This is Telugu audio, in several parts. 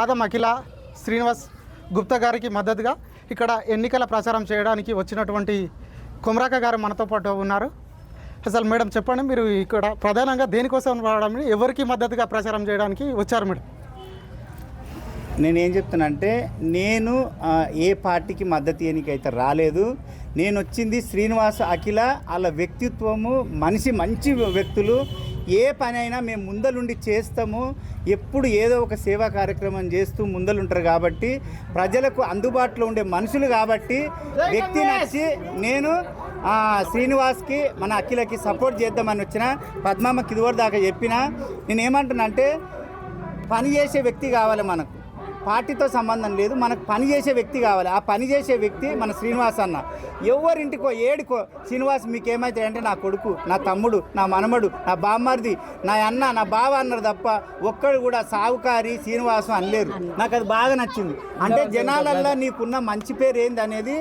బాదం అఖిల శ్రీనివాస్ గుప్తా గారికి మద్దతుగా ఇక్కడ ఎన్నికల ప్రచారం చేయడానికి వచ్చినటువంటి కొమరాక గారు మనతో పాటు ఉన్నారు. అసలు మేడం చెప్పండి, మీరు ఇక్కడ ప్రధానంగా దేనికోసం రావడం, ఎవరికి మద్దతుగా ప్రచారం చేయడానికి వచ్చారు మేడం? నేనేం చెప్తానంటే, నేను ఏ పార్టీకి మద్దతు ఇవ్వనికైతే రాలేదు. నేను వచ్చింది శ్రీనివాస్ అఖిల వాళ్ళ వ్యక్తిత్వము, మంచి వ్యక్తులు. ఏ పని అయినా మేము ముందలుండి చేస్తాము. ఎప్పుడు ఏదో ఒక సేవా కార్యక్రమం చేస్తూ ముందలుంటారు కాబట్టి, ప్రజలకు అందుబాటులో ఉండే మనుషులు కాబట్టి వ్యక్తి నచ్చి నేను శ్రీనివాస్కి మన అఖిలకి సపోర్ట్ చేద్దామని వచ్చిన. పద్మమ్మకి ఇదివరకు దాకా చెప్పిన. నేనేమంటున్నా అంటే, పని చేసే వ్యక్తి కావాలి. మనకు పార్టీతో సంబంధం లేదు, మనకు పని చేసే వ్యక్తి కావాలి. ఆ పని చేసే వ్యక్తి మన శ్రీనివాస్ అన్న. ఎవరింటికో ఏడుకో శ్రీనివాస్ మీకేమైతే అంటే నా కొడుకు, నా తమ్ముడు, నా మనమడు, నా బామ్మర్ది, నా అన్న, నా బావ అన్నారు తప్ప ఒక్కడు కూడా సావుకారి శ్రీనివాసం అనలేరు. నాకు అది బాగా నచ్చింది. అంటే జనాలల్లో నీకున్న మంచి పేరు ఏంది అనేది,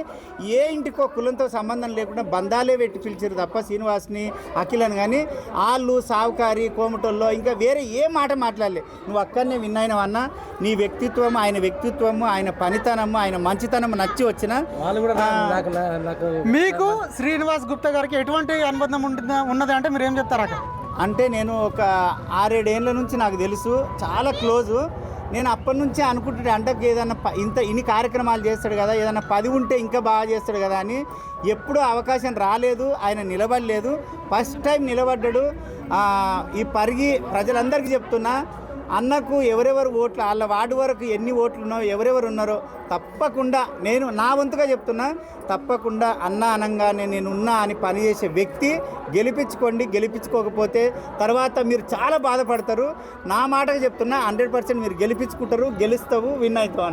ఏ ఇంటికో కులంతో సంబంధం లేకుండా బంధాలే పెట్టి పిలిచారు తప్ప శ్రీనివాస్ని అఖిలని. కానీ వాళ్ళు సావుకారి కోమటోల్లో ఇంకా వేరే ఏ మాట మాట్లాడలే. నువ్వు అక్కడనే విన్నాయినవన్నా. నీ వ్యక్తిత్వం, ఆయన వ్యక్తిత్వము, ఆయన పనితనము, ఆయన మంచితనం నచ్చి వచ్చిన. మీకు శ్రీనివాస్ గుప్తా గారికి ఎటువంటి అనుబంధం ఉన్నది అంటే మీరు ఏం చెప్తారా? అంటే నేను ఒక 6-7 ఏళ్ళ నుంచి నాకు తెలుసు, చాలా క్లోజు. నేను అప్పటి నుంచే అనుకుంటుంటే, అంటే ఏదన్నా ఇన్ని కార్యక్రమాలు చేస్తాడు కదా, ఏదన్నా 10 ఉంటే ఇంకా బాగా చేస్తాడు కదా అని. ఎప్పుడూ అవకాశం రాలేదు, ఆయన నిలబడలేదు. ఫస్ట్ టైం నిలబడ్డాడు. ఈ పరిగి ప్రజలందరికీ చెప్తున్నా, అన్నకు ఎవరెవరు ఓట్లు, వాళ్ళ వార్డు వరకు ఎన్ని ఓట్లు ఉన్నాయో, ఎవరెవరు ఉన్నారో తప్పకుండా, నేను నా వంతుగా చెప్తున్నా, తప్పకుండా అన్న అనంగానే నేను ఉన్నా అని పనిచేసే వ్యక్తి. గెలిపించుకోండి. గెలిపించుకోకపోతే తర్వాత మీరు చాలా బాధపడతారు. నా మాటగా చెప్తున్నా, 100% మీరు గెలిపించుకుంటారు, గెలుస్తావు, విన్ అవుతావు.